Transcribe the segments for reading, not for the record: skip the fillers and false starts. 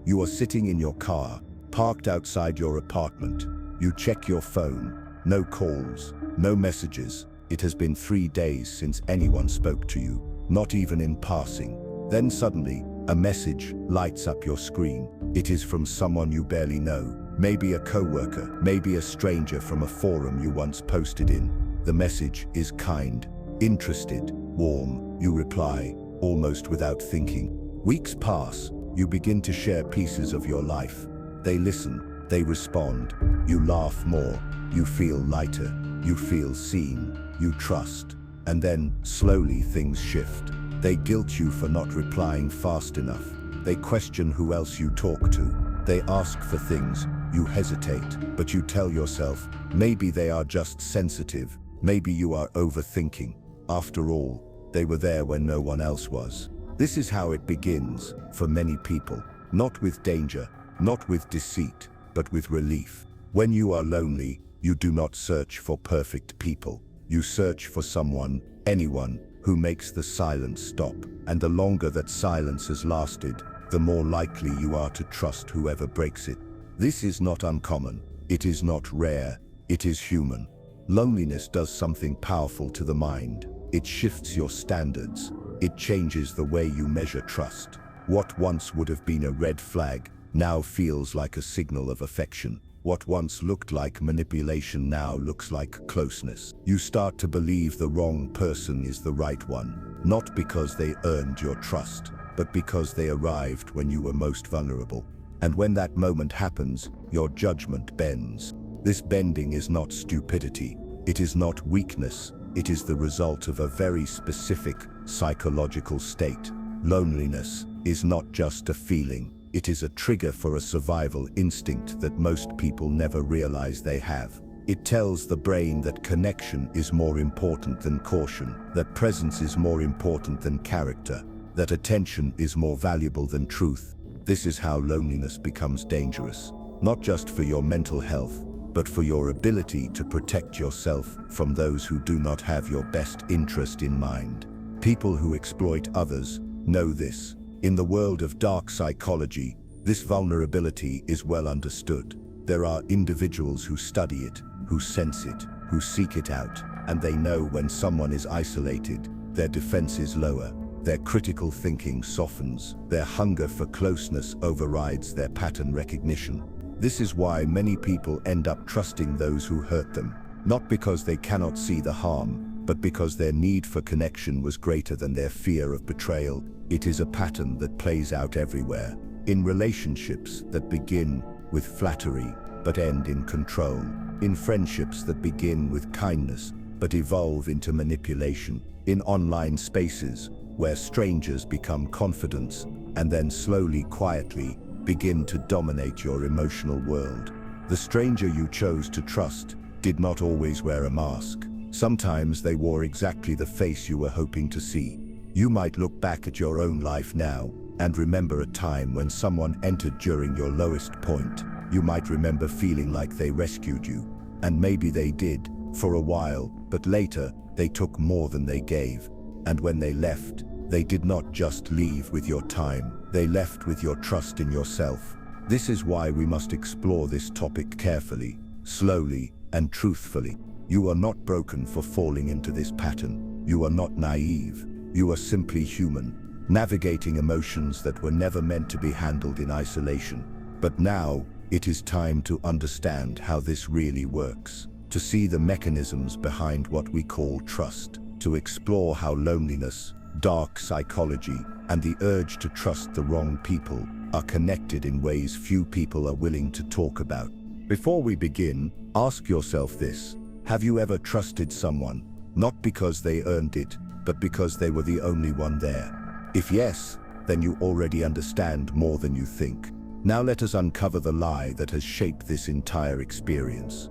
You are sitting in your car, parked outside your apartment. You check your phone. No calls, no messages. It has been 3 days since anyone spoke to you, not even in passing. Then suddenly, a message lights up your screen. It is from someone you barely know. Maybe a coworker, maybe a stranger from a forum you once posted in. The message is kind, interested, warm. You reply, almost without thinking. Weeks pass. You begin to share pieces of your life. They listen, they respond. You laugh more. You feel lighter. You feel seen. You trust. And then, slowly, things shift. They guilt you for not replying fast enough. They question who else you talk to. They ask for things. You hesitate, but you tell yourself, maybe they are just sensitive. Maybe you are overthinking. After all, they were there when no one else was. This is how it begins, for many people. Not with danger, not with deceit, but with relief. When you are lonely, you do not search for perfect people. You search for someone, anyone, who makes the silence stop. And the longer that silence has lasted, the more likely you are to trust whoever breaks it. This is not uncommon. It is not rare. It is human. Loneliness does something powerful to the mind. It shifts your standards. It changes the way you measure trust. What once would have been a red flag now feels like a signal of affection. What once looked like manipulation now looks like closeness. You start to believe the wrong person is the right one, not because they earned your trust, but because they arrived when you were most vulnerable. And when that moment happens, your judgment bends. This bending is not stupidity. It is not weakness. It is the result of a very specific psychological state. Loneliness is not just a feeling. It is a trigger for a survival instinct that most people never realize they have. It tells the brain that connection is more important than caution, that presence is more important than character, that attention is more valuable than truth. This is how loneliness becomes dangerous, not just for your mental health, but for your ability to protect yourself from those who do not have your best interest in mind. People who exploit others know this. In the world of dark psychology, this vulnerability is well understood. There are individuals who study it, who sense it, who seek it out, and they know when someone is isolated, their defense is lower, their critical thinking softens, their hunger for closeness overrides their pattern recognition. This is why many people end up trusting those who hurt them, not because they cannot see the harm, but because their need for connection was greater than their fear of betrayal. It is a pattern that plays out everywhere. In relationships that begin with flattery, but end in control. In friendships that begin with kindness, but evolve into manipulation. In online spaces, where strangers become confidants, and then slowly, quietly, begin to dominate your emotional world. The stranger you chose to trust did not always wear a mask. Sometimes they wore exactly the face you were hoping to see. You might look back at your own life now and remember a time when someone entered during your lowest point. You might remember feeling like they rescued you. And maybe they did, for a while, but later, they took more than they gave. And when they left, they did not just leave with your time, they left with your trust in yourself. This is why we must explore this topic carefully, slowly, and truthfully. You are not broken for falling into this pattern. You are not naive. You are simply human, navigating emotions that were never meant to be handled in isolation. But now, it is time to understand how this really works, to see the mechanisms behind what we call trust, to explore how loneliness, dark psychology, and the urge to trust the wrong people are connected in ways few people are willing to talk about. Before we begin, ask yourself this: have you ever trusted someone, not because they earned it, but because they were the only one there? If yes, then you already understand more than you think. Now let us uncover the lie that has shaped this entire experience.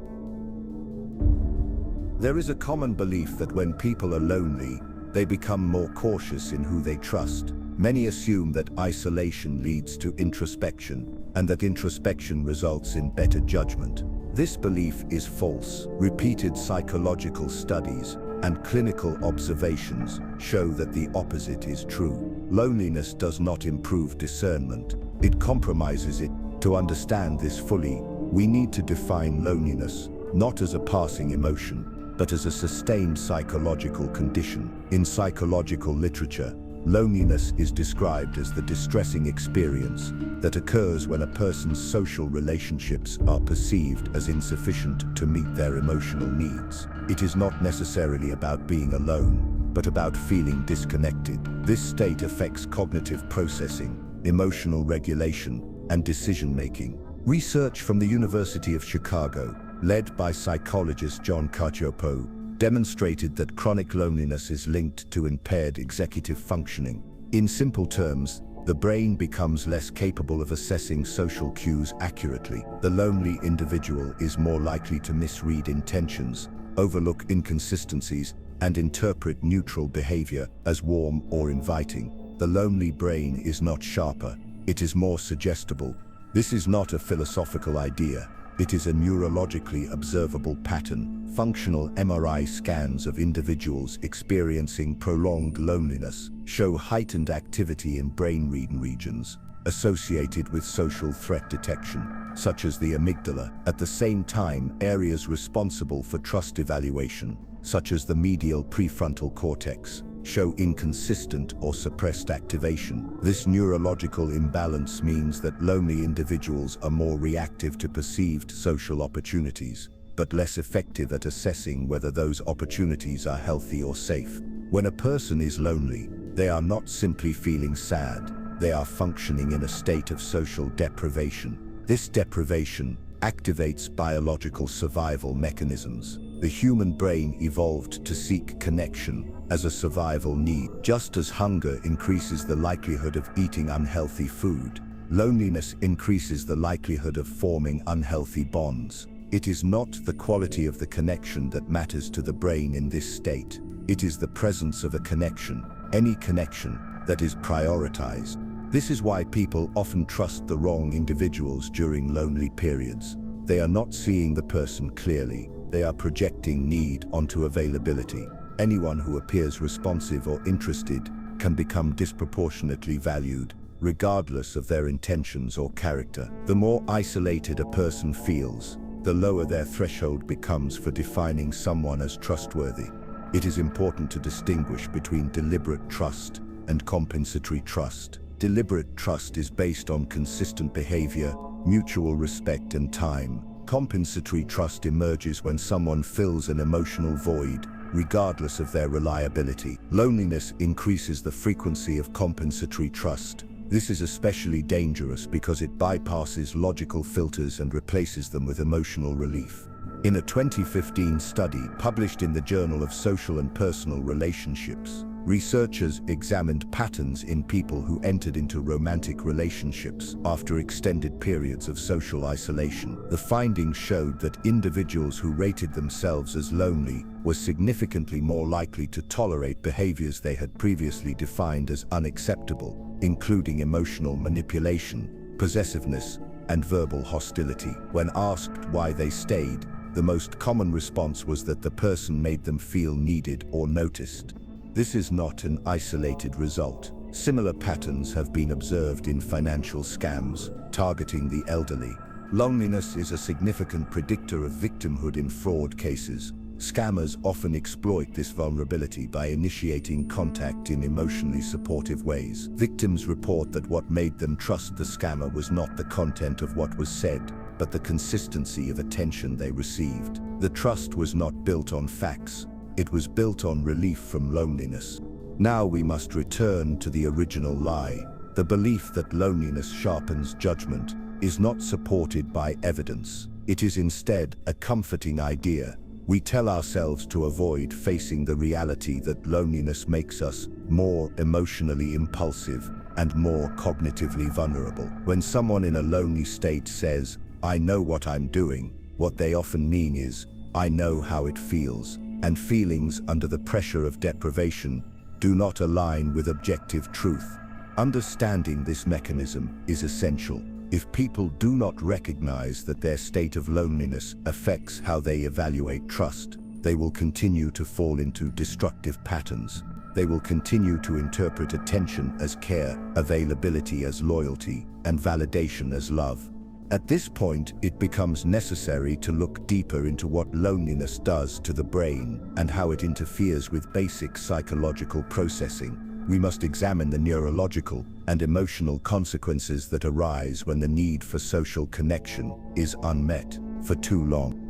There is a common belief that when people are lonely, they become more cautious in who they trust. Many assume that isolation leads to introspection, and that introspection results in better judgment. This belief is false. Repeated psychological studies and clinical observations show that the opposite is true. Loneliness does not improve discernment. It compromises it. To understand this fully, we need to define loneliness, not as a passing emotion, but as a sustained psychological condition. In psychological literature, loneliness is described as the distressing experience that occurs when a person's social relationships are perceived as insufficient to meet their emotional needs. It is not necessarily about being alone, but about feeling disconnected. This state affects cognitive processing, emotional regulation, and decision-making. Research from the University of Chicago, led by psychologist John Cacioppo, demonstrated that chronic loneliness is linked to impaired executive functioning. In simple terms, the brain becomes less capable of assessing social cues accurately. The lonely individual is more likely to misread intentions, overlook inconsistencies, and interpret neutral behavior as warm or inviting. The lonely brain is not sharper, it is more suggestible. This is not a philosophical idea. It is a neurologically observable pattern. Functional MRI scans of individuals experiencing prolonged loneliness show heightened activity in brain regions associated with social threat detection, such as the amygdala. At the same time, areas responsible for trust evaluation, such as the medial prefrontal cortex, show inconsistent or suppressed activation. This neurological imbalance means that lonely individuals are more reactive to perceived social opportunities, but less effective at assessing whether those opportunities are healthy or safe. When a person is lonely, they are not simply feeling sad, they are functioning in a state of social deprivation. This deprivation activates biological survival mechanisms. The human brain evolved to seek connection as a survival need. Just as hunger increases the likelihood of eating unhealthy food, loneliness increases the likelihood of forming unhealthy bonds. It is not the quality of the connection that matters to the brain in this state. It is the presence of a connection, any connection, that is prioritized. This is why people often trust the wrong individuals during lonely periods. They are not seeing the person clearly. They are projecting need onto availability. Anyone who appears responsive or interested can become disproportionately valued, regardless of their intentions or character. The more isolated a person feels, the lower their threshold becomes for defining someone as trustworthy. It is important to distinguish between deliberate trust and compensatory trust. Deliberate trust is based on consistent behavior, mutual respect, and time. Compensatory trust emerges when someone fills an emotional void, regardless of their reliability. Loneliness increases the frequency of compensatory trust. This is especially dangerous because it bypasses logical filters and replaces them with emotional relief. In a 2015 study published in the Journal of Social and Personal Relationships, researchers examined patterns in people who entered into romantic relationships after extended periods of social isolation. The findings showed that individuals who rated themselves as lonely were significantly more likely to tolerate behaviors they had previously defined as unacceptable, including emotional manipulation, possessiveness, and verbal hostility. When asked why they stayed, the most common response was that the person made them feel needed or noticed. This is not an isolated result. Similar patterns have been observed in financial scams targeting the elderly. Loneliness is a significant predictor of victimhood in fraud cases. Scammers often exploit this vulnerability by initiating contact in emotionally supportive ways. Victims report that what made them trust the scammer was not the content of what was said, but the consistency of attention they received. The trust was not built on facts. It was built on relief from loneliness. Now we must return to the original lie. The belief that loneliness sharpens judgment is not supported by evidence. It is instead a comforting idea. We tell ourselves to avoid facing the reality that loneliness makes us more emotionally impulsive and more cognitively vulnerable. When someone in a lonely state says, "I know what I'm doing," what they often mean is, "I know how it feels." And feelings under the pressure of deprivation do not align with objective truth. Understanding this mechanism is essential. If people do not recognize that their state of loneliness affects how they evaluate trust, they will continue to fall into destructive patterns. they will continue to interpret attention as care, availability as loyalty, and validation as love. At this point, it becomes necessary to look deeper into what loneliness does to the brain and how it interferes with basic psychological processing. We must examine the neurological and emotional consequences that arise when the need for social connection is unmet for too long.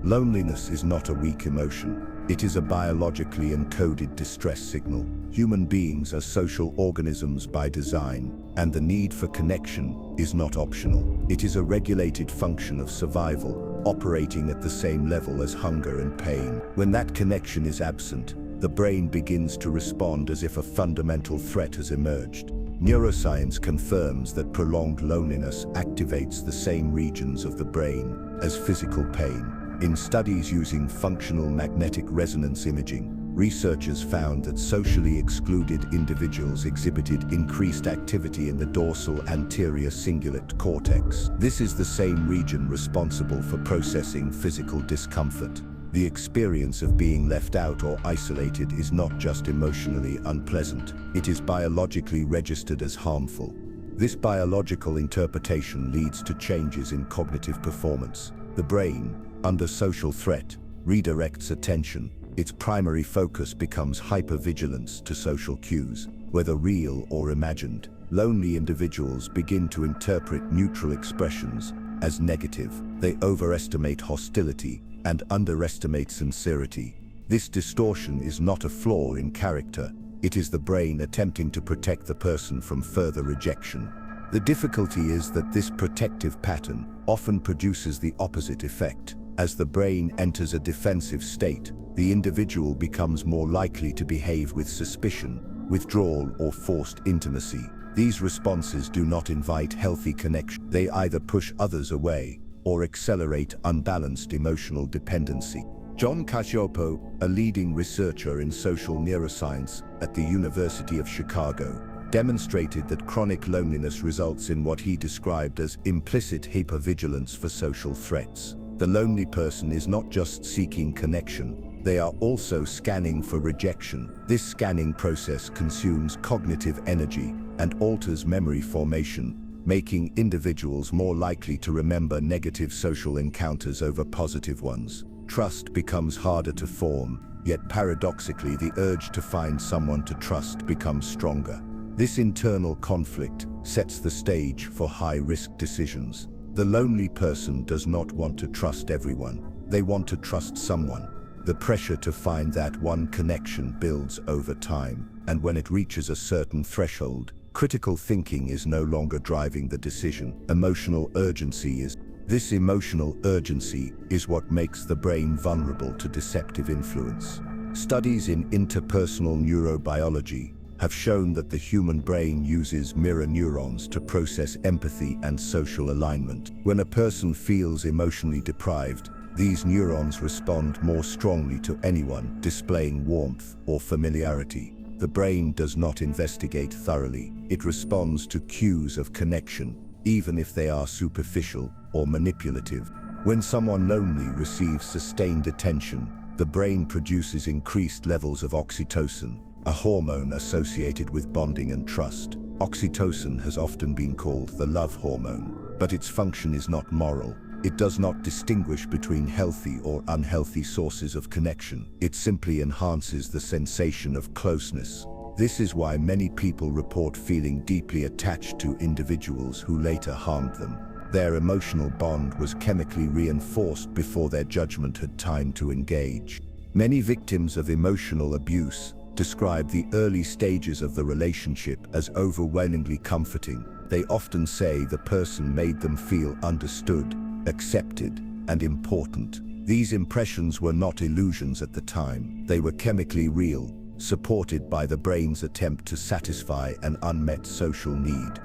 Loneliness is not a weak emotion. It is a biologically encoded distress signal. Human beings are social organisms by design, and the need for connection is not optional. It is a regulated function of survival, operating at the same level as hunger and pain. When that connection is absent, the brain begins to respond as if a fundamental threat has emerged. Neuroscience confirms that prolonged loneliness activates the same regions of the brain as physical pain. In studies using functional magnetic resonance imaging, researchers found that socially excluded individuals exhibited increased activity in the dorsal anterior cingulate cortex. This is the same region responsible for processing physical discomfort. The experience of being left out or isolated is not just emotionally unpleasant, it is biologically registered as harmful. This biological interpretation leads to changes in cognitive performance. The brain, under social threat, redirects attention. Its primary focus becomes hypervigilance to social cues, whether real or imagined. Lonely individuals begin to interpret neutral expressions as negative. They overestimate hostility and underestimate sincerity. This distortion is not a flaw in character. It is the brain attempting to protect the person from further rejection. The difficulty is that this protective pattern often produces the opposite effect. As the brain enters a defensive state, the individual becomes more likely to behave with suspicion, withdrawal, or forced intimacy. These responses do not invite healthy connection. They either push others away or accelerate unbalanced emotional dependency. John Cacioppo, a leading researcher in social neuroscience at the University of Chicago, demonstrated that chronic loneliness results in what he described as implicit hypervigilance for social threats. The lonely person is not just seeking connection, they are also scanning for rejection. This scanning process consumes cognitive energy and alters memory formation, making individuals more likely to remember negative social encounters over positive ones. Trust becomes harder to form, yet paradoxically the urge to find someone to trust becomes stronger. This internal conflict sets the stage for high-risk decisions. The lonely person does not want to trust everyone. They want to trust someone. The pressure to find that one connection builds over time, and when it reaches a certain threshold, critical thinking is no longer driving the decision. Emotional urgency is. This emotional urgency is what makes the brain vulnerable to deceptive influence. Studies in interpersonal neurobiology have shown that the human brain uses mirror neurons to process empathy and social alignment. When a person feels emotionally deprived, these neurons respond more strongly to anyone displaying warmth or familiarity. The brain does not investigate thoroughly. It responds to cues of connection, even if they are superficial or manipulative. When someone lonely receives sustained attention, the brain produces increased levels of oxytocin, a hormone associated with bonding and trust. Oxytocin has often been called the love hormone, but its function is not moral. It does not distinguish between healthy or unhealthy sources of connection. It simply enhances the sensation of closeness. This is why many people report feeling deeply attached to individuals who later harmed them. Their emotional bond was chemically reinforced before their judgment had time to engage. Many victims of emotional abuse describe the early stages of the relationship as overwhelmingly comforting. They often say the person made them feel understood, accepted, and important. These impressions were not illusions at the time. They were chemically real, supported by the brain's attempt to satisfy an unmet social need.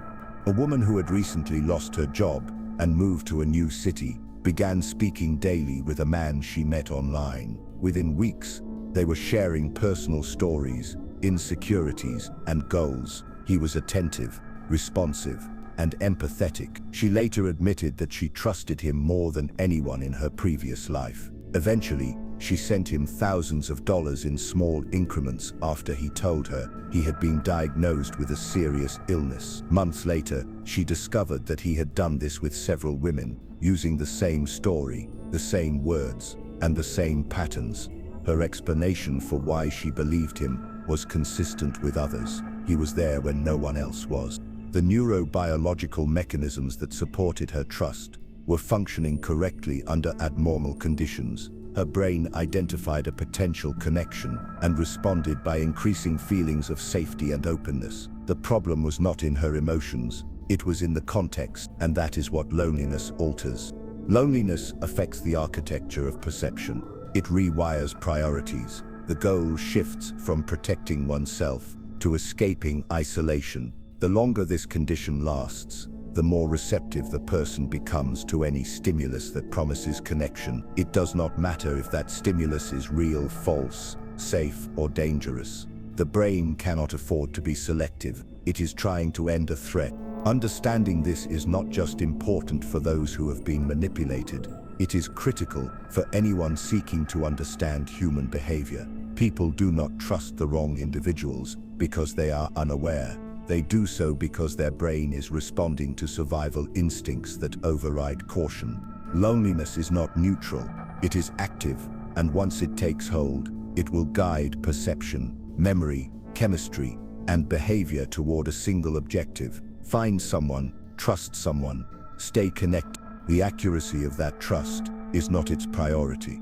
A woman who had recently lost her job and moved to a new city began speaking daily with a man she met online. Within weeks, they were sharing personal stories, insecurities, and goals. He was attentive, responsive, and empathetic. She later admitted that she trusted him more than anyone in her previous life. Eventually, She sent him thousands of dollars in small increments after he told her he had been diagnosed with a serious illness. Months later, she discovered that he had done this with several women, using the same story, the same words, and the same patterns. Her explanation for why she believed him was consistent with others. He was there when no one else was. The neurobiological mechanisms that supported her trust were functioning correctly under abnormal conditions. Her brain identified a potential connection and responded by increasing feelings of safety and openness. The problem was not in her emotions, it was in the context, and that is what loneliness alters. Loneliness affects the architecture of perception. It rewires priorities. The goal shifts from protecting oneself to escaping isolation. The longer this condition lasts, the more receptive the person becomes to any stimulus that promises connection. It does not matter if that stimulus is real, false, safe, or dangerous. The brain cannot afford to be selective. It is trying to end a threat. Understanding this is not just important for those who have been manipulated. It is critical for anyone seeking to understand human behavior. People do not trust the wrong individuals because they are unaware. They do so because their brain is responding to survival instincts that override caution. Loneliness is not neutral, it is active, and once it takes hold, it will guide perception, memory, chemistry, and behavior toward a single objective. Find someone, trust someone, stay connected. The accuracy of that trust is not its priority.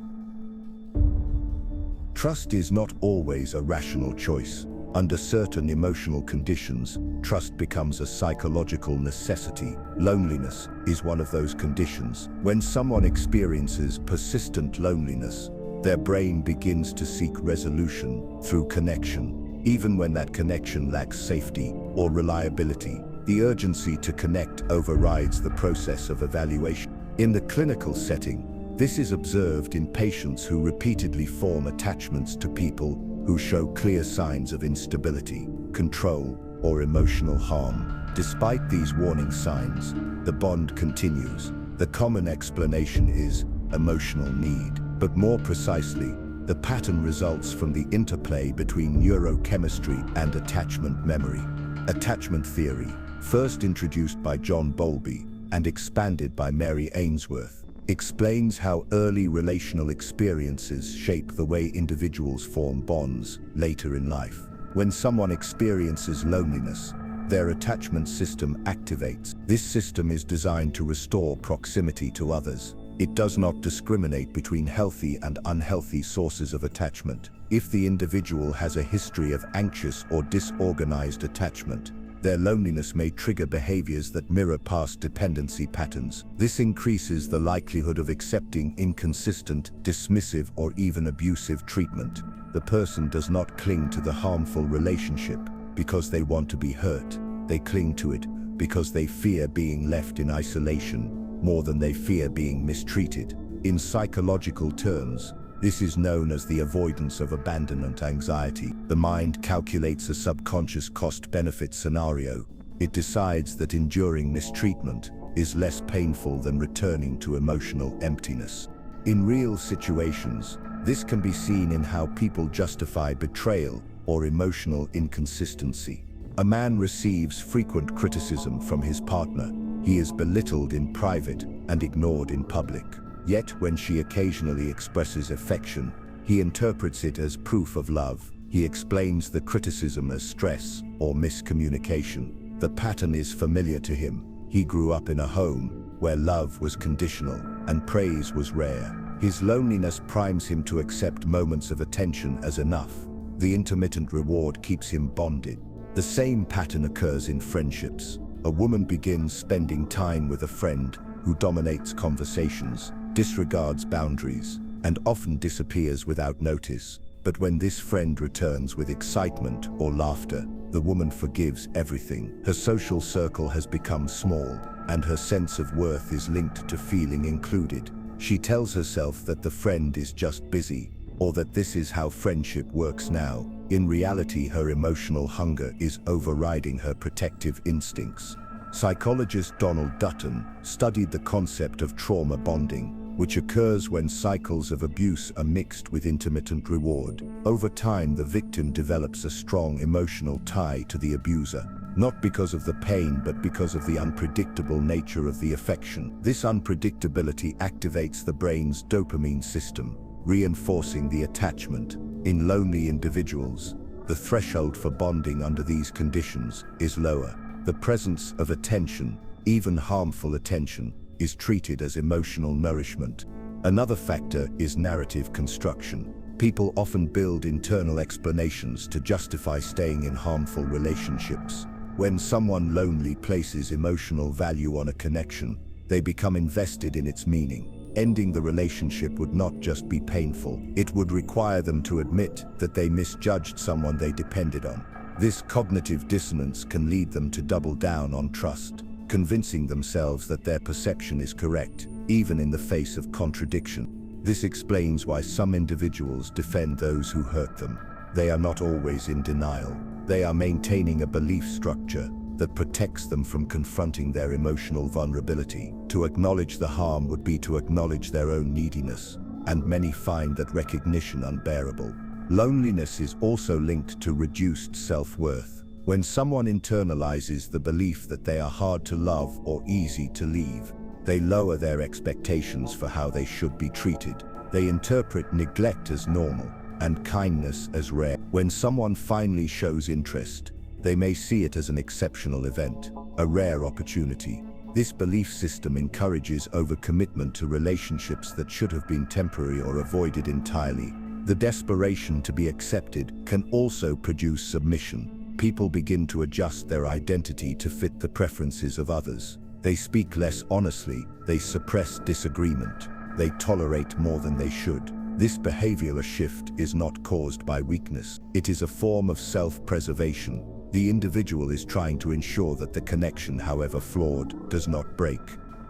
Trust is not always a rational choice. Under certain emotional conditions, trust becomes a psychological necessity. Loneliness is one of those conditions. When someone experiences persistent loneliness, their brain begins to seek resolution through connection, even when that connection lacks safety or reliability. The urgency to connect overrides the process of evaluation. In the clinical setting, this is observed in patients who repeatedly form attachments to people who show clear signs of instability, control, or emotional harm. Despite these warning signs, the bond continues. The common explanation is emotional need, but more precisely, the pattern results from the interplay between neurochemistry and attachment memory. Attachment theory, first introduced by John Bowlby and expanded by Mary Ainsworth, explains how early relational experiences shape the way individuals form bonds later in life. When someone experiences loneliness, their attachment system activates. This system is designed to restore proximity to others. It does not discriminate between healthy and unhealthy sources of attachment. If the individual has a history of anxious or disorganized attachment, their loneliness may trigger behaviors that mirror past dependency patterns. This increases the likelihood of accepting inconsistent, dismissive, or even abusive treatment. The person does not cling to the harmful relationship because they want to be hurt. They cling to it because they fear being left in isolation more than they fear being mistreated. In psychological terms, this is known as the avoidance of abandonment anxiety. The mind calculates a subconscious cost-benefit scenario. It decides that enduring mistreatment is less painful than returning to emotional emptiness. In real situations, this can be seen in how people justify betrayal or emotional inconsistency. A man receives frequent criticism from his partner. He is belittled in private and ignored in public. Yet, when she occasionally expresses affection, he interprets it as proof of love. He explains the criticism as stress or miscommunication. The pattern is familiar to him. He grew up in a home where love was conditional and praise was rare. His loneliness primes him to accept moments of attention as enough. The intermittent reward keeps him bonded. The same pattern occurs in friendships. A woman begins spending time with a friend who dominates conversations, disregards boundaries, and often disappears without notice. But when this friend returns with excitement or laughter, the woman forgives everything. Her social circle has become small, and her sense of worth is linked to feeling included. She tells herself that the friend is just busy, or that this is how friendship works now. In reality, her emotional hunger is overriding her protective instincts. Psychologist Donald Dutton studied the concept of trauma bonding, which occurs when cycles of abuse are mixed with intermittent reward. Over time, the victim develops a strong emotional tie to the abuser, not because of the pain but because of the unpredictable nature of the affection. This unpredictability activates the brain's dopamine system, reinforcing the attachment. In lonely individuals, the threshold for bonding under these conditions is lower. The presence of attention, even harmful attention, is treated as emotional nourishment. Another factor is narrative construction. People often build internal explanations to justify staying in harmful relationships. When someone lonely places emotional value on a connection, they become invested in its meaning. Ending the relationship would not just be painful, it would require them to admit that they misjudged someone they depended on. This cognitive dissonance can lead them to double down on trust, convincing themselves that their perception is correct, even in the face of contradiction. This explains why some individuals defend those who hurt them. They are not always in denial. They are maintaining a belief structure that protects them from confronting their emotional vulnerability. To acknowledge the harm would be to acknowledge their own neediness, and many find that recognition unbearable. Loneliness is also linked to reduced self-worth. When someone internalizes the belief that they are hard to love or easy to leave, they lower their expectations for how they should be treated. They interpret neglect as normal and kindness as rare. When someone finally shows interest, they may see it as an exceptional event, a rare opportunity. This belief system encourages overcommitment to relationships that should have been temporary or avoided entirely. The desperation to be accepted can also produce submission. People begin to adjust their identity to fit the preferences of others. They speak less honestly, they suppress disagreement, they tolerate more than they should. This behavioral shift is not caused by weakness. It is a form of self-preservation. The individual is trying to ensure that the connection, however flawed, does not break.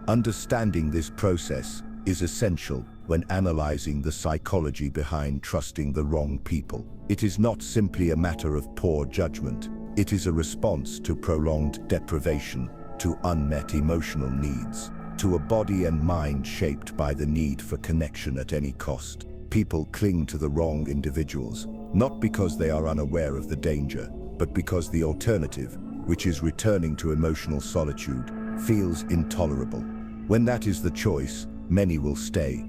Understanding this process is essential when analyzing the psychology behind trusting the wrong people. It is not simply a matter of poor judgment. It is a response to prolonged deprivation, to unmet emotional needs, to a body and mind shaped by the need for connection at any cost. People cling to the wrong individuals, not because they are unaware of the danger, but because the alternative, which is returning to emotional solitude, feels intolerable. When that is the choice, many will stay.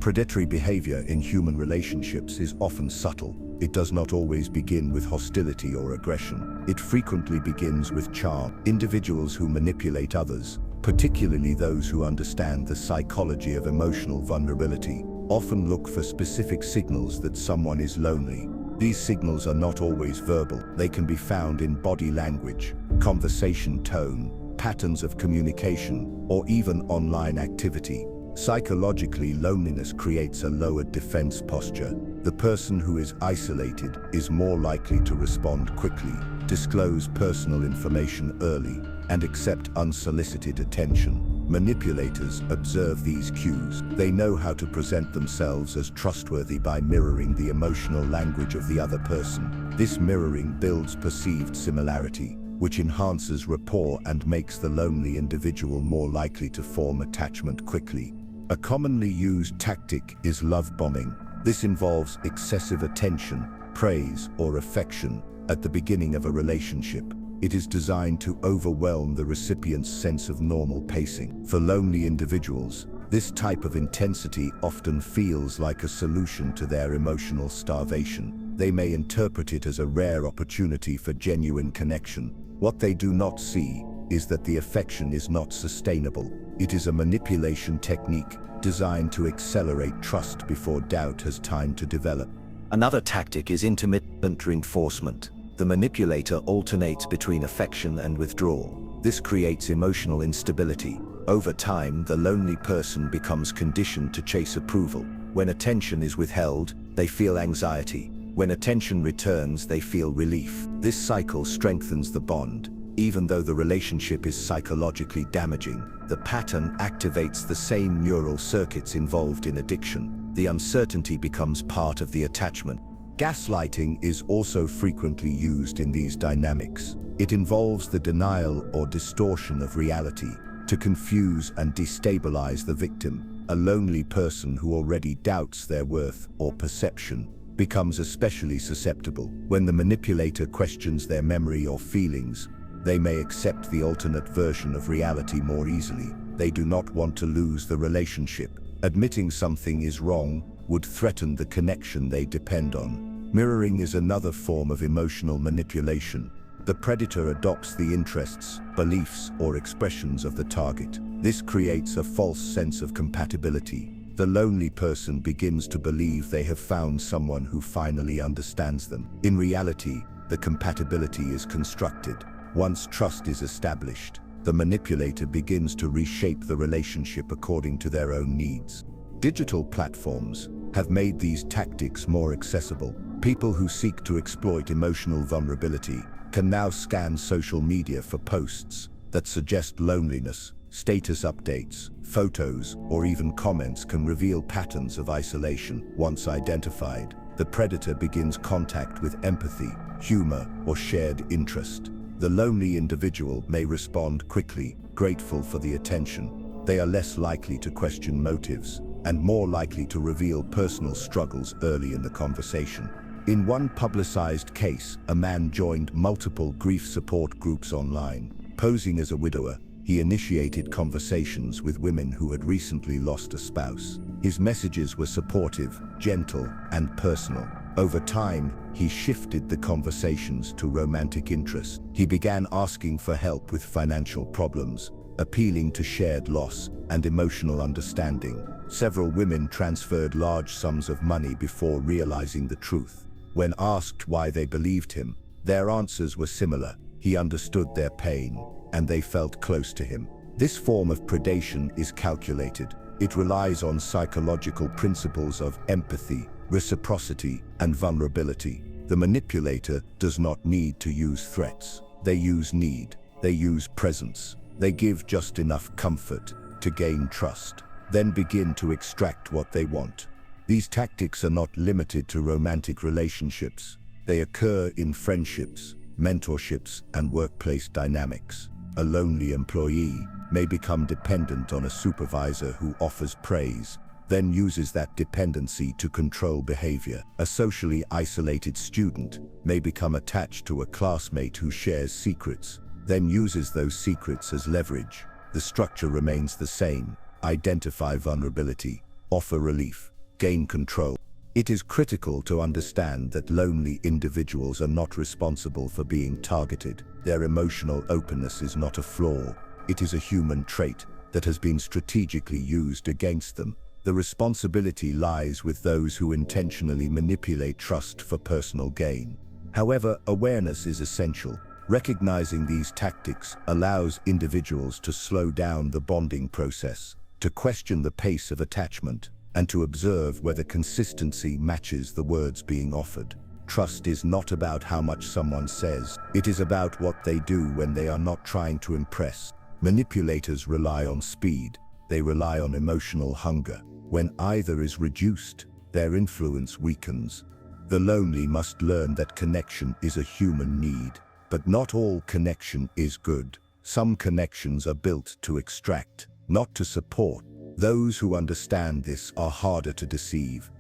Predatory behavior in human relationships is often subtle. It does not always begin with hostility or aggression. It frequently begins with charm. Individuals who manipulate others, particularly those who understand the psychology of emotional vulnerability, often look for specific signals that someone is lonely. These signals are not always verbal. They can be found in body language, conversation tone, patterns of communication, or even online activity. Psychologically, loneliness creates a lowered defense posture. The person who is isolated is more likely to respond quickly, disclose personal information early, and accept unsolicited attention. Manipulators observe these cues. They know how to present themselves as trustworthy by mirroring the emotional language of the other person. This mirroring builds perceived similarity, which enhances rapport and makes the lonely individual more likely to form attachment quickly. A commonly used tactic is love bombing. This involves excessive attention, praise, or affection at the beginning of a relationship. It is designed to overwhelm the recipient's sense of normal pacing. For lonely individuals, this type of intensity often feels like a solution to their emotional starvation. They may interpret it as a rare opportunity for genuine connection. What they do not see is that the affection is not sustainable. It is a manipulation technique designed to accelerate trust before doubt has time to develop. Another tactic is intermittent reinforcement. The manipulator alternates between affection and withdrawal. This creates emotional instability. Over time, the lonely person becomes conditioned to chase approval. When attention is withheld, they feel anxiety. When attention returns, they feel relief. This cycle strengthens the bond. Even though the relationship is psychologically damaging, the pattern activates the same neural circuits involved in addiction. The uncertainty becomes part of the attachment. Gaslighting is also frequently used in these dynamics. It involves the denial or distortion of reality. to confuse and destabilize the victim. A lonely person who already doubts their worth or perception becomes especially susceptible. When the manipulator questions their memory or feelings, they may accept the alternate version of reality more easily. They do not want to lose the relationship. Admitting something is wrong would threaten the connection they depend on. Mirroring is another form of emotional manipulation. The predator adopts the interests, beliefs, or expressions of the target. This creates a false sense of compatibility. The lonely person begins to believe they have found someone who finally understands them. In reality, the compatibility is constructed. Once trust is established, the manipulator begins to reshape the relationship according to their own needs. Digital platforms have made these tactics more accessible. People who seek to exploit emotional vulnerability can now scan social media for posts that suggest loneliness. Status updates, photos, or even comments can reveal patterns of isolation. Once identified, the predator begins contact with empathy, humor, or shared interest. The lonely individual may respond quickly, grateful for the attention. They are less likely to question motives and more likely to reveal personal struggles early in the conversation. In one publicized case, a man joined multiple grief support groups online. Posing as a widower, he initiated conversations with women who had recently lost a spouse. His messages were supportive, gentle, and personal. Over time, he shifted the conversations to romantic interest. He began asking for help with financial problems, appealing to shared loss and emotional understanding. Several women transferred large sums of money before realizing the truth. When asked why they believed him, their answers were similar. He understood their pain, and they felt close to him. This form of predation is calculated. It relies on psychological principles of empathy, reciprocity, and vulnerability. The manipulator does not need to use threats. They use need. They use presence. They give just enough comfort to gain trust, then begin to extract what they want. These tactics are not limited to romantic relationships. They occur in friendships, mentorships, and workplace dynamics. A lonely employee may become dependent on a supervisor who offers praise, then uses that dependency to control behavior. A socially isolated student may become attached to a classmate who shares secrets, then uses those secrets as leverage. The structure remains the same: identify vulnerability, offer relief, gain control. It is critical to understand that lonely individuals are not responsible for being targeted. Their emotional openness is not a flaw. It is a human trait that has been strategically used against them. The responsibility lies with those who intentionally manipulate trust for personal gain. However, awareness is essential. Recognizing these tactics allows individuals to slow down the bonding process, to question the pace of attachment, and to observe whether consistency matches the words being offered. Trust is not about how much someone says. It is about what they do when they are not trying to impress. Manipulators rely on speed. They rely on emotional hunger. When either is reduced, their influence weakens. The lonely must learn that connection is a human need, but not all connection is good. Some connections are built to extract, not to support. Those who understand this are harder to deceive.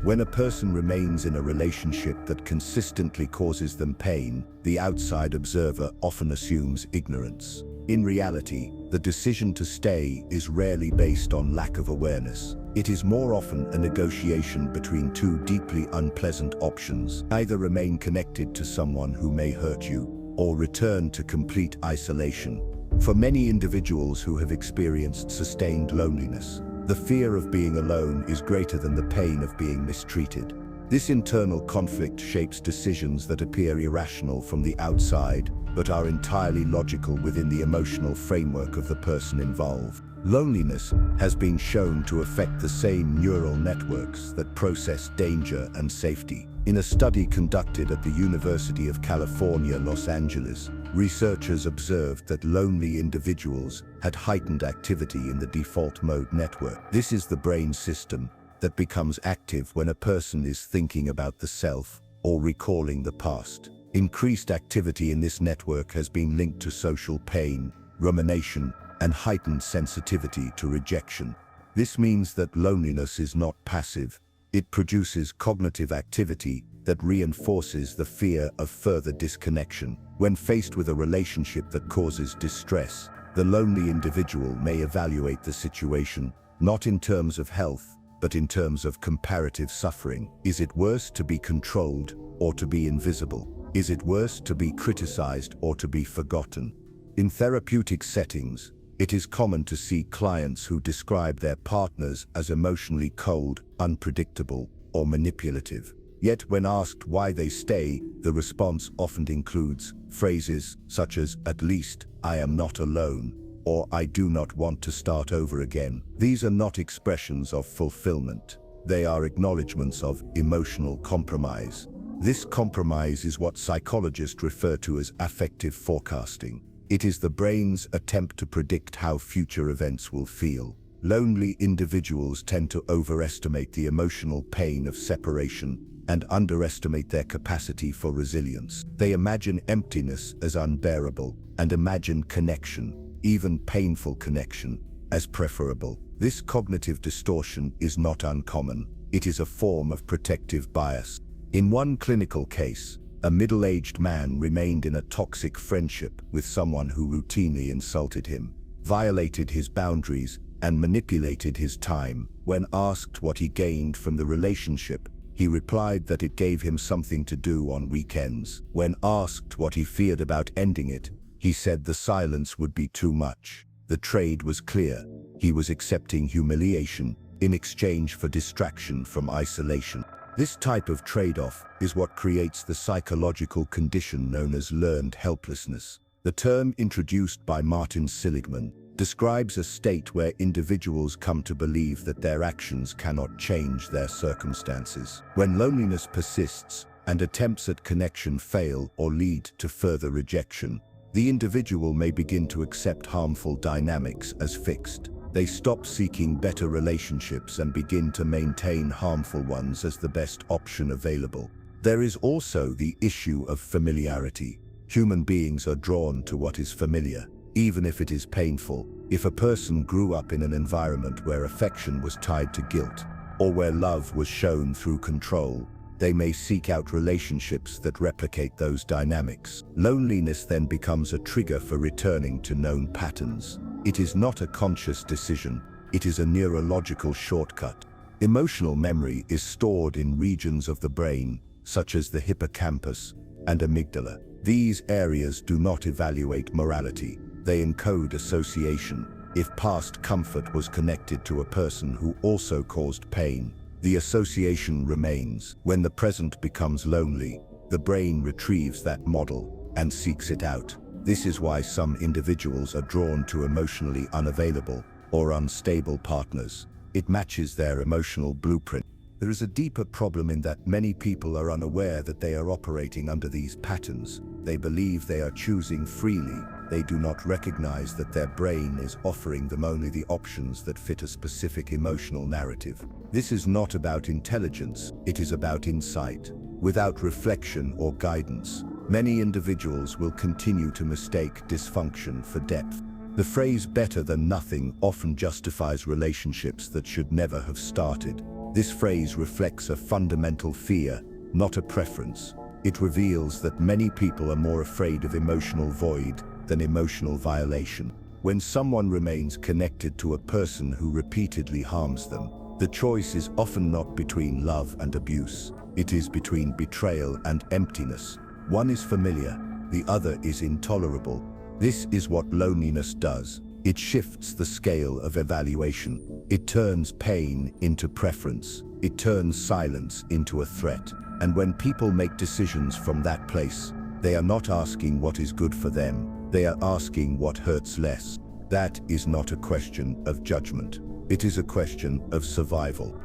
When a person remains in a relationship that consistently causes them pain, the outside observer often assumes ignorance. In reality, the decision to stay is rarely based on lack of awareness. It is more often a negotiation between two deeply unpleasant options: either remain connected to someone who may hurt you, or return to complete isolation. For many individuals who have experienced sustained loneliness, the fear of being alone is greater than the pain of being mistreated. This internal conflict shapes decisions that appear irrational from the outside, but are entirely logical within the emotional framework of the person involved. Loneliness has been shown to affect the same neural networks that process danger and safety. In a study conducted at the University of California, Los Angeles, researchers observed that lonely individuals had heightened activity in the default mode network. This is the brain system that becomes active when a person is thinking about the self or recalling the past. Increased activity in this network has been linked to social pain, rumination, and heightened sensitivity to rejection. This means that loneliness is not passive. It produces cognitive activity that reinforces the fear of further disconnection. When faced with a relationship that causes distress, the lonely individual may evaluate the situation, not in terms of health, but in terms of comparative suffering. Is it worse to be controlled or to be invisible? Is it worse to be criticized or to be forgotten? In therapeutic settings, it is common to see clients who describe their partners as emotionally cold, unpredictable, or manipulative. Yet when asked why they stay, the response often includes phrases such as, "At least I am not alone," or "I do not want to start over again." These are not expressions of fulfillment. They are acknowledgements of emotional compromise. This compromise is what psychologists refer to as affective forecasting. It is the brain's attempt to predict how future events will feel. Lonely individuals tend to overestimate the emotional pain of separation and underestimate their capacity for resilience. They imagine emptiness as unbearable and imagine connection, even painful connection, as preferable. This cognitive distortion is not uncommon. It is a form of protective bias. In one clinical case, a middle-aged man remained in a toxic friendship with someone who routinely insulted him, violated his boundaries, and manipulated his time. When asked what he gained from the relationship, he replied that it gave him something to do on weekends. When asked what he feared about ending it, he said the silence would be too much. The trade was clear. He was accepting humiliation in exchange for distraction from isolation. This type of trade-off is what creates the psychological condition known as learned helplessness. The term, introduced by Martin Seligman, describes a state where individuals come to believe that their actions cannot change their circumstances. When loneliness persists and attempts at connection fail or lead to further rejection, the individual may begin to accept harmful dynamics as fixed. They stop seeking better relationships and begin to maintain harmful ones as the best option available. There is also the issue of familiarity. Human beings are drawn to what is familiar, even if it is painful. If a person grew up in an environment where affection was tied to guilt, or where love was shown through control, they may seek out relationships that replicate those dynamics. Loneliness then becomes a trigger for returning to known patterns. It is not a conscious decision, it is a neurological shortcut. Emotional memory is stored in regions of the brain, such as the hippocampus and amygdala. These areas do not evaluate morality, they encode association. If past comfort was connected to a person who also caused pain, the association remains. When the present becomes lonely, the brain retrieves that model and seeks it out. This is why some individuals are drawn to emotionally unavailable or unstable partners. It matches their emotional blueprint. There is a deeper problem in that many people are unaware that they are operating under these patterns. They believe they are choosing freely. They do not recognize that their brain is offering them only the options that fit a specific emotional narrative. This is not about intelligence, it is about insight. Without reflection or guidance, many individuals will continue to mistake dysfunction for depth. The phrase "better than nothing" often justifies relationships that should never have started. This phrase reflects a fundamental fear, not a preference. It reveals that many people are more afraid of emotional void than emotional violation. When someone remains connected to a person who repeatedly harms them, the choice is often not between love and abuse. It is between betrayal and emptiness. One is familiar, the other is intolerable. This is what loneliness does. It shifts the scale of evaluation. It turns pain into preference. It turns silence into a threat. And when people make decisions from that place, they are not asking what is good for them. They are asking what hurts less. That is not a question of judgment. It is a question of survival.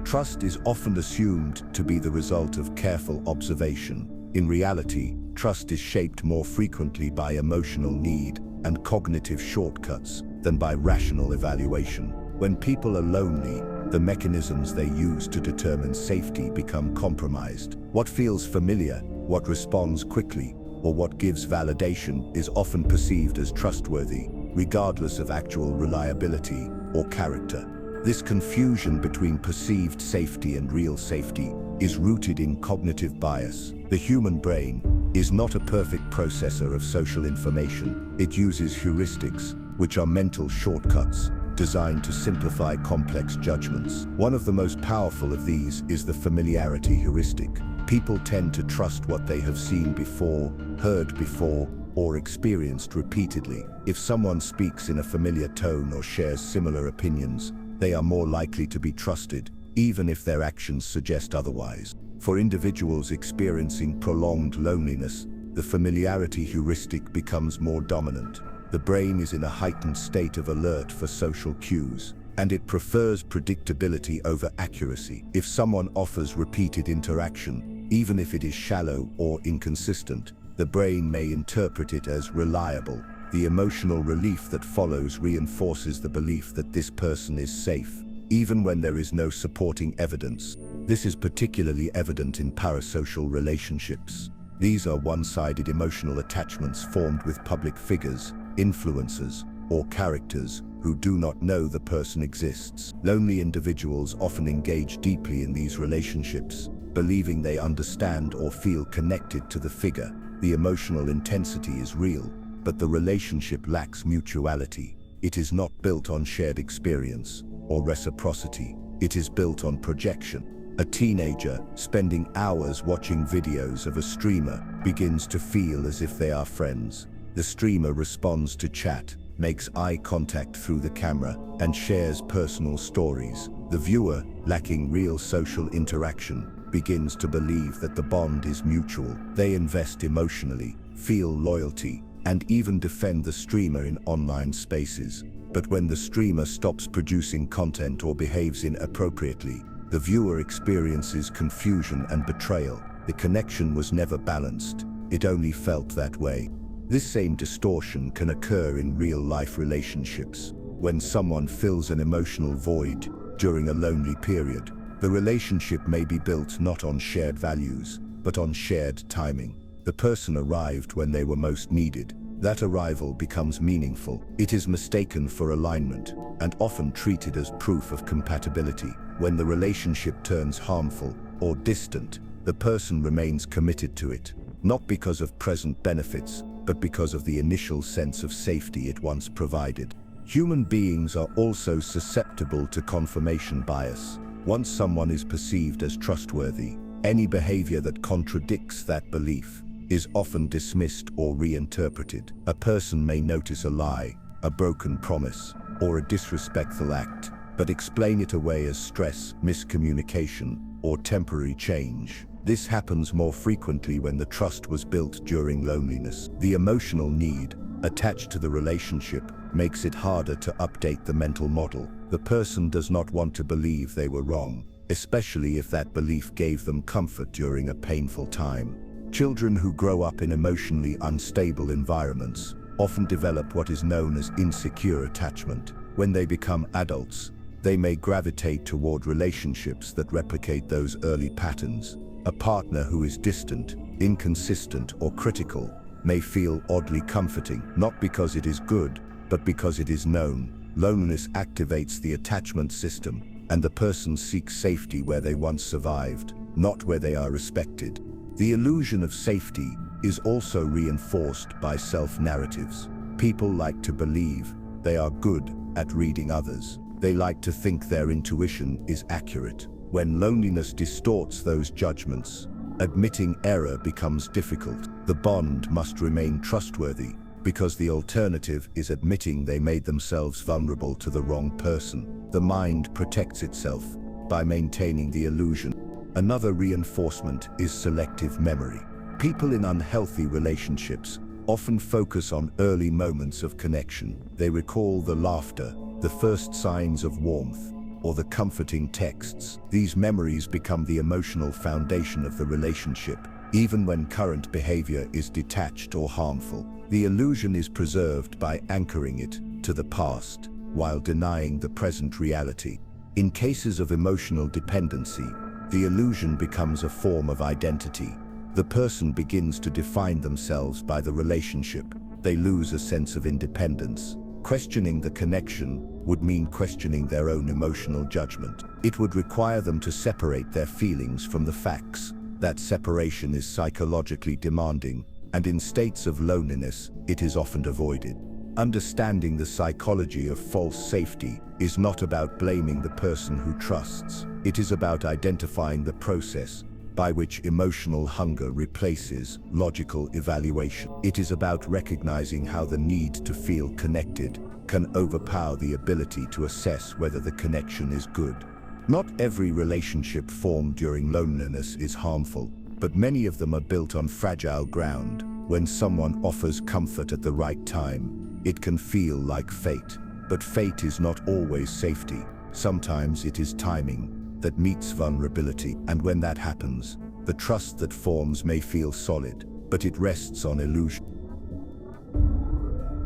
Trust is often assumed to be the result of careful observation. In reality, trust is shaped more frequently by emotional need and cognitive shortcuts than by rational evaluation. When people are lonely, the mechanisms they use to determine safety become compromised. What feels familiar, what responds quickly, or what gives validation is often perceived as trustworthy, regardless of actual reliability or character. This confusion between perceived safety and real safety is rooted in cognitive bias. The human brain is not a perfect processor of social information. It uses heuristics, which are mental shortcuts designed to simplify complex judgments. One of the most powerful of these is the familiarity heuristic. People tend to trust what they have seen before, heard before, or experienced repeatedly. If someone speaks in a familiar tone or shares similar opinions, they are more likely to be trusted, even if their actions suggest otherwise. For individuals experiencing prolonged loneliness, the familiarity heuristic becomes more dominant. The brain is in a heightened state of alert for social cues, and it prefers predictability over accuracy. If someone offers repeated interaction, even if it is shallow or inconsistent, the brain may interpret it as reliable. The emotional relief that follows reinforces the belief that this person is safe, even when there is no supporting evidence. This is particularly evident in parasocial relationships. These are one-sided emotional attachments formed with public figures, influencers, or characters who do not know the person exists. Lonely individuals often engage deeply in these relationships, believing they understand or feel connected to the figure. The emotional intensity is real, but the relationship lacks mutuality. It is not built on shared experience or reciprocity. It is built on projection. A teenager spending hours watching videos of a streamer begins to feel as if they are friends. The streamer responds to chat, makes eye contact through the camera, and shares personal stories. The viewer, lacking real social interaction, begins to believe that the bond is mutual. They invest emotionally, feel loyalty, and even defend the streamer in online spaces. But when the streamer stops producing content or behaves inappropriately, the viewer experiences confusion and betrayal. The connection was never balanced. It only felt that way. This same distortion can occur in real-life relationships. When someone fills an emotional void during a lonely period, the relationship may be built not on shared values, but on shared timing. The person arrived when they were most needed. That arrival becomes meaningful. It is mistaken for alignment, and often treated as proof of compatibility. When the relationship turns harmful or distant, the person remains committed to it, not because of present benefits, but because of the initial sense of safety it once provided. Human beings are also susceptible to confirmation bias. Once someone is perceived as trustworthy, any behavior that contradicts that belief is often dismissed or reinterpreted. A person may notice a lie, a broken promise, or a disrespectful act, but explain it away as stress, miscommunication, or temporary change. This happens more frequently when the trust was built during loneliness. The emotional need attached to the relationship makes it harder to update the mental model. The person does not want to believe they were wrong, especially if that belief gave them comfort during a painful time. Children who grow up in emotionally unstable environments often develop what is known as insecure attachment. When they become adults, they may gravitate toward relationships that replicate those early patterns. A partner who is distant, inconsistent, or critical may feel oddly comforting, not because it is good, but because it is known. Loneliness activates the attachment system, and the person seeks safety where they once survived, not where they are respected. The illusion of safety is also reinforced by self-narratives. People like to believe they are good at reading others. They like to think their intuition is accurate. When loneliness distorts those judgments, admitting error becomes difficult. The bond must remain trustworthy, because the alternative is admitting they made themselves vulnerable to the wrong person. The mind protects itself by maintaining the illusion. Another reinforcement is selective memory. People in unhealthy relationships often focus on early moments of connection. They recall the laughter, the first signs of warmth, or the comforting texts. These memories become the emotional foundation of the relationship, even when current behavior is detached or harmful. The illusion is preserved by anchoring it to the past, while denying the present reality. In cases of emotional dependency, the illusion becomes a form of identity. The person begins to define themselves by the relationship. They lose a sense of independence. Questioning the connection would mean questioning their own emotional judgment. It would require them to separate their feelings from the facts. That separation is psychologically demanding, and in states of loneliness, it is often avoided. Understanding the psychology of false safety is not about blaming the person who trusts. It is about identifying the process by which emotional hunger replaces logical evaluation. It is about recognizing how the need to feel connected can overpower the ability to assess whether the connection is good. Not every relationship formed during loneliness is harmful, but many of them are built on fragile ground. When someone offers comfort at the right time, it can feel like fate. But fate is not always safety. Sometimes it is timing that meets vulnerability, and when that happens, the trust that forms may feel solid, but it rests on illusion.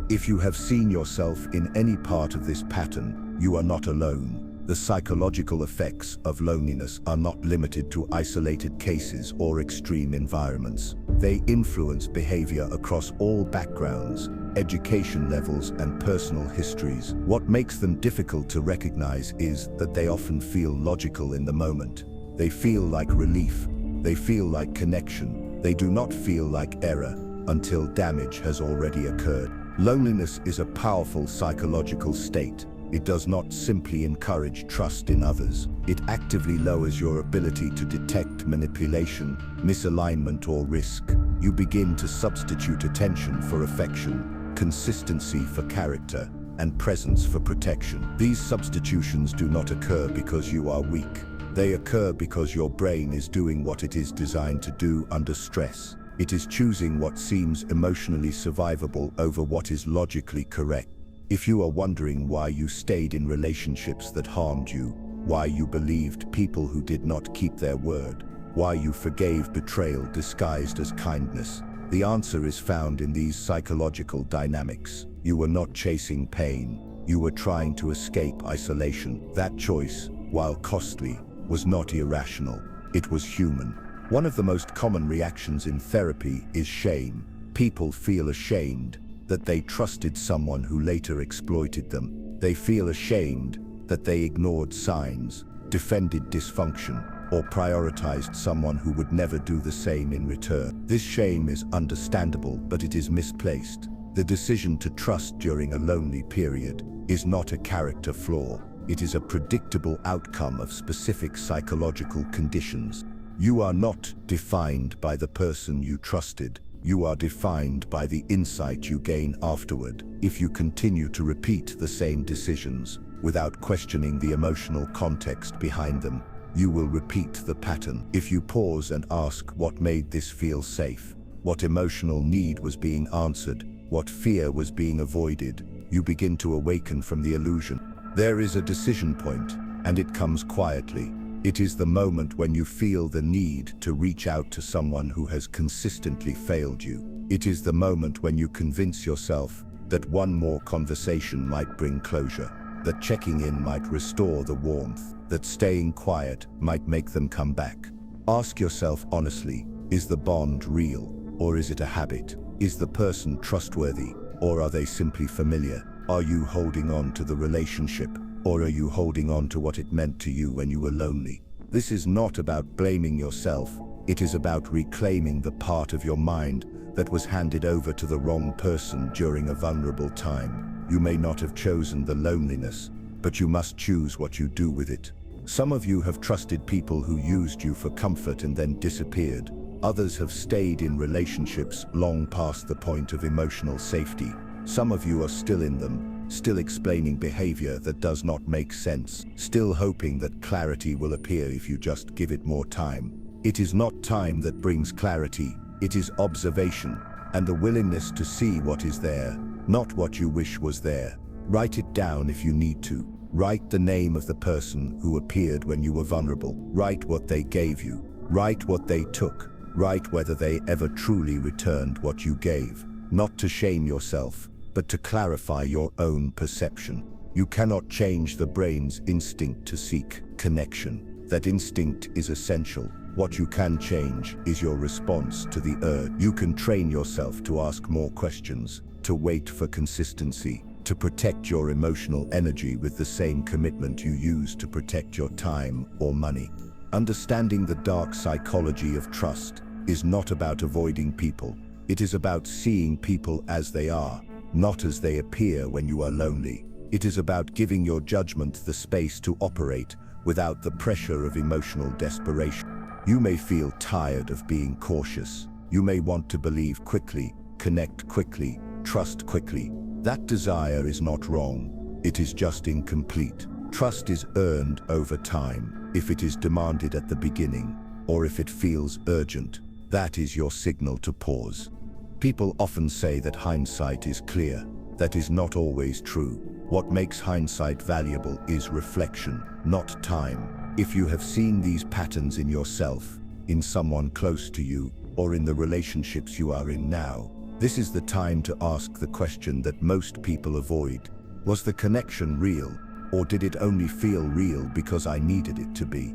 If you have seen yourself in any part of this pattern, you are not alone. The psychological effects of loneliness are not limited to isolated cases or extreme environments. They influence behavior across all backgrounds, education levels, and personal histories. What makes them difficult to recognize is that they often feel logical in the moment. They feel like relief. They feel like connection. They do not feel like error until damage has already occurred. Loneliness is a powerful psychological state. It does not simply encourage trust in others. It actively lowers your ability to detect manipulation, misalignment, or risk. You begin to substitute attention for affection, consistency for character, and presence for protection. These substitutions do not occur because you are weak. They occur because your brain is doing what it is designed to do under stress. It is choosing what seems emotionally survivable over what is logically correct. If you are wondering why you stayed in relationships that harmed you, why you believed people who did not keep their word, why you forgave betrayal disguised as kindness, the answer is found in these psychological dynamics. You were not chasing pain. You were trying to escape isolation. That choice, while costly, was not irrational. It was human. One of the most common reactions in therapy is shame. People feel ashamed that they trusted someone who later exploited them. They feel ashamed that they ignored signs, defended dysfunction, or prioritized someone who would never do the same in return. This shame is understandable, but it is misplaced. The decision to trust during a lonely period is not a character flaw. It is a predictable outcome of specific psychological conditions. You are not defined by the person you trusted. You are defined by the insight you gain afterward. If you continue to repeat the same decisions without questioning the emotional context behind them, you will repeat the pattern. If you pause and ask what made this feel safe, what emotional need was being answered, what fear was being avoided, you begin to awaken from the illusion. There is a decision point, and it comes quietly. It is the moment when you feel the need to reach out to someone who has consistently failed you. It is the moment when you convince yourself that one more conversation might bring closure, that checking in might restore the warmth, that staying quiet might make them come back. Ask yourself honestly, is the bond real, or is it a habit? Is the person trustworthy, or are they simply familiar? Are you holding on to the relationship, or are you holding on to what it meant to you when you were lonely? This is not about blaming yourself. It is about reclaiming the part of your mind that was handed over to the wrong person during a vulnerable time. You may not have chosen the loneliness, but you must choose what you do with it. Some of you have trusted people who used you for comfort and then disappeared. Others have stayed in relationships long past the point of emotional safety. Some of you are still in them, still explaining behavior that does not make sense, still hoping that clarity will appear if you just give it more time. It is not time that brings clarity, it is observation, and the willingness to see what is there, not what you wish was there. Write it down if you need to. Write the name of the person who appeared when you were vulnerable. Write what they gave you. Write what they took. Write whether they ever truly returned what you gave. Not to shame yourself, but to clarify your own perception. You cannot change the brain's instinct to seek connection. That instinct is essential, What you can change is your response to the urge. You can train yourself to ask more questions, to wait for consistency, to protect your emotional energy with the same commitment you use to protect your time or money. Understanding the dark psychology of trust is not about avoiding people. It is about seeing people as they are, not as they appear when you are lonely. It is about giving your judgment the space to operate without the pressure of emotional desperation. You may feel tired of being cautious. You may want to believe quickly, connect quickly, trust quickly. That desire is not wrong. It is just incomplete. Trust is earned over time. If it is demanded at the beginning, or if it feels urgent, that is your signal to pause. People often say that hindsight is clear. That is not always true. What makes hindsight valuable is reflection, not time. If you have seen these patterns in yourself, in someone close to you, or in the relationships you are in now, this is the time to ask the question that most people avoid. Was the connection real, or did it only feel real because I needed it to be?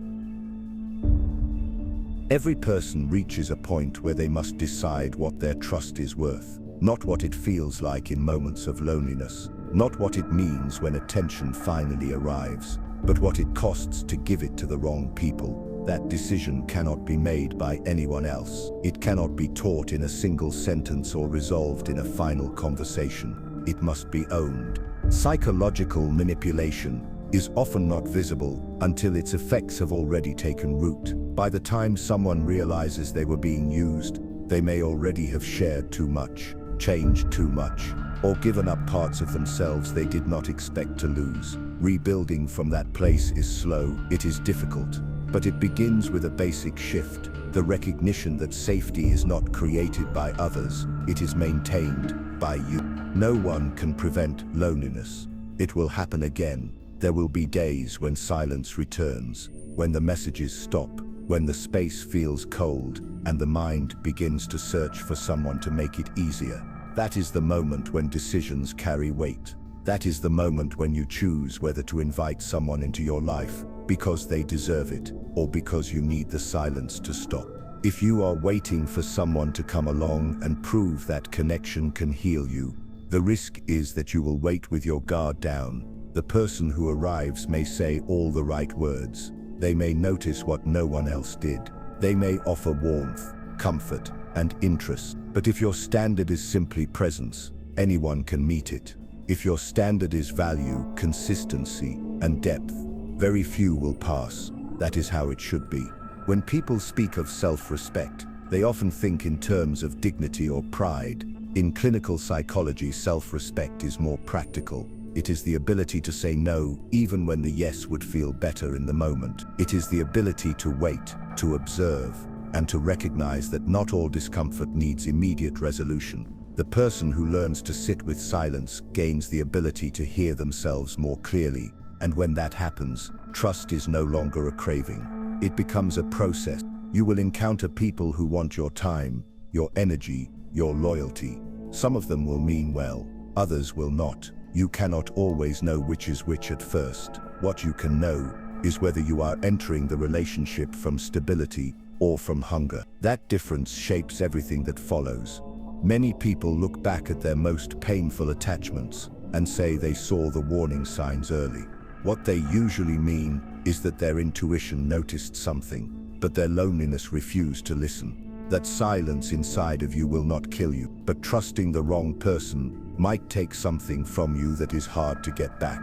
Every person reaches a point where they must decide what their trust is worth, not what it feels like in moments of loneliness, not what it means when attention finally arrives, but what it costs to give it to the wrong people. That decision cannot be made by anyone else. It cannot be taught in a single sentence or resolved in a final conversation. It must be owned. Psychological manipulation is often not visible until its effects have already taken root. By the time someone realizes they were being used, they may already have shared too much, changed too much, or given up parts of themselves they did not expect to lose. Rebuilding from that place is slow, it is difficult, but it begins with a basic shift, the recognition that safety is not created by others, it is maintained by you. No one can prevent loneliness. It will happen again. There will be days when silence returns, when the messages stop, when the space feels cold, and the mind begins to search for someone to make it easier. That is the moment when decisions carry weight. That is the moment when you choose whether to invite someone into your life because they deserve it, or because you need the silence to stop. If you are waiting for someone to come along and prove that connection can heal you, the risk is that you will wait with your guard down. The person who arrives may say all the right words. They may notice what no one else did. They may offer warmth, comfort, and interest. But if your standard is simply presence, anyone can meet it. If your standard is value, consistency, and depth, very few will pass. That is how it should be. When people speak of self-respect, they often think in terms of dignity or pride. In clinical psychology, self-respect is more practical. It is the ability to say no, even when the yes would feel better in the moment. It is the ability to wait, to observe, and to recognize that not all discomfort needs immediate resolution. The person who learns to sit with silence gains the ability to hear themselves more clearly, and when that happens, trust is no longer a craving. It becomes a process. You will encounter people who want your time, your energy, your loyalty. Some of them will mean well, others will not. You cannot always know which is which at first. What you can know is whether you are entering the relationship from stability or from hunger. That difference shapes everything that follows. Many people look back at their most painful attachments and say they saw the warning signs early. What they usually mean is that their intuition noticed something, but their loneliness refused to listen. That silence inside of you will not kill you, but trusting the wrong person might take something from you that is hard to get back.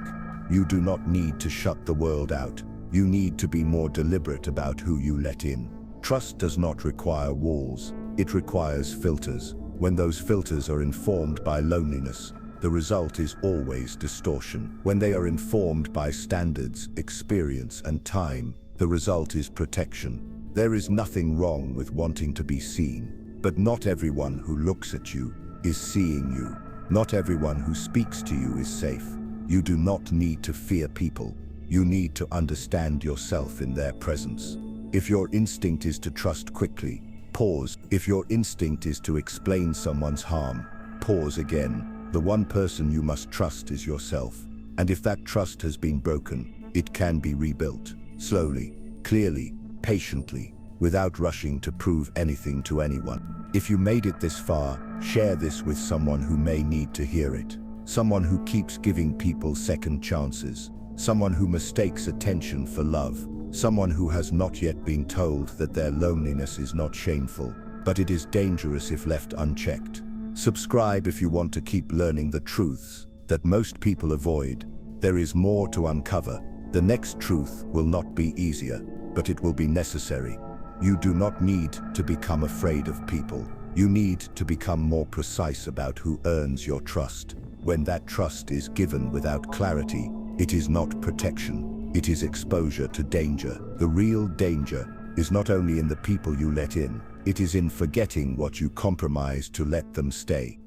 You do not need to shut the world out. You need to be more deliberate about who you let in. Trust does not require walls. It requires filters. When those filters are informed by loneliness, the result is always distortion. When they are informed by standards, experience, and time, the result is protection. There is nothing wrong with wanting to be seen, but not everyone who looks at you is seeing you. Not everyone who speaks to you is safe. You do not need to fear people. You need to understand yourself in their presence. If your instinct is to trust quickly, pause. If your instinct is to explain someone's harm, pause again. The one person you must trust is yourself. And if that trust has been broken, it can be rebuilt. Slowly, clearly, patiently. without rushing to prove anything to anyone. If you made it this far, share this with someone who may need to hear it. Someone who keeps giving people second chances. Someone who mistakes attention for love. Someone who has not yet been told that their loneliness is not shameful, but it is dangerous if left unchecked. Subscribe if you want to keep learning the truths that most people avoid. There is more to uncover. The next truth will not be easier, but it will be necessary. You do not need to become afraid of people. You need to become more precise about who earns your trust. When that trust is given without clarity, it is not protection. It is exposure to danger. The real danger is not only in the people you let in, it is in forgetting what you compromised to let them stay.